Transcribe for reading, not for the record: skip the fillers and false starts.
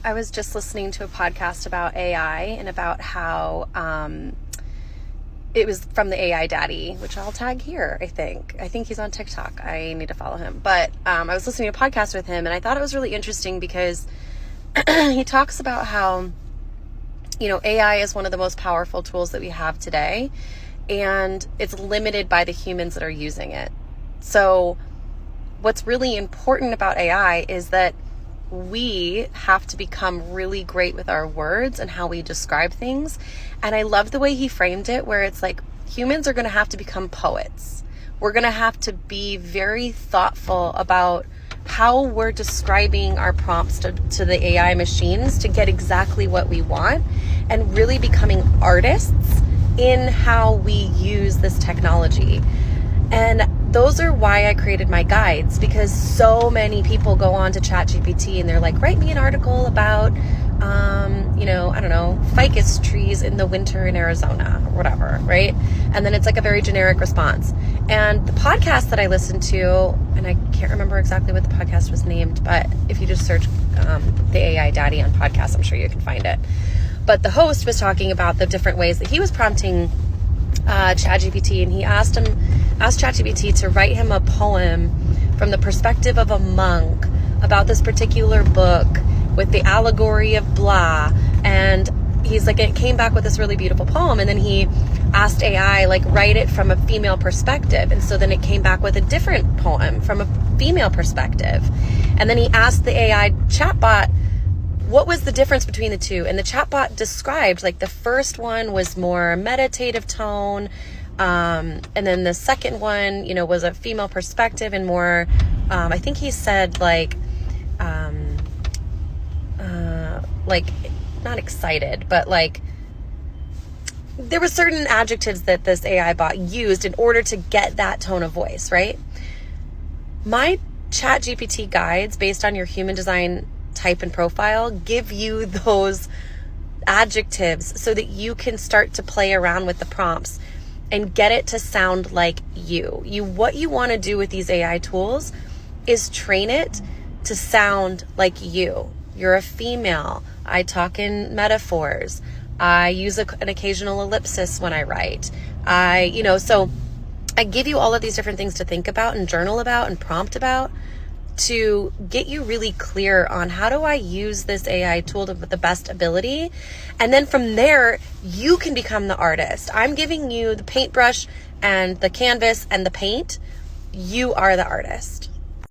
I was just listening to a podcast about AI and about how it was from the AI Daddy, which I'll tag here, I think. I think he's on TikTok. I need to follow him. But I was listening to a podcast with him, and I thought it was really interesting because he talks about how, AI is one of the most powerful tools that we have today, and it's limited by the humans that are using it. So what's really important about AI is that we have to become really great with our words and how we describe things. And I love the way he framed it, where it's like humans are going to have to become poets. We're going to have to be very thoughtful about how we're describing our prompts to the AI machines to get exactly what we want, and really becoming artists in how we use this technology. And those are why I created my guides, because so many people go on to ChatGPT and they're like, write me an article about, I don't know, ficus trees in the winter in Arizona or whatever, right? And then it's like a very generic response. And the podcast that I listened to, and I can't remember exactly what the podcast was named, but if you just search the AI Daddy on podcast, I'm sure you can find it. But the host was talking about the different ways that he was prompting ChatGPT, and he asked ChatGPT to write him a poem from the perspective of a monk about this particular book with the allegory of blah. And he's like, it came back with this really beautiful poem. And then he asked AI, like, write it from a female perspective. And so then it came back with a different poem from a female perspective. And then he asked the AI chatbot, what was the difference between the two? And the chatbot described, like, the first one was more meditative tone. And then the second one, was a female perspective and more, I think he said like not excited, but like there were certain adjectives that this AI bot used in order to get that tone of voice, right? My ChatGPT guides based on your human design type and profile give you those adjectives so that you can start to play around with the prompts and get it to sound like you. What you want to do with these AI tools is train it to sound like you. You're a female. I talk in metaphors. I use an occasional ellipsis when I write. So I give you all of these different things to think about and journal about and prompt about to get you really clear on how do I use this AI tool with the best ability. And then from there, you can become the artist. I'm giving you the paintbrush and the canvas and the paint. You are the artist.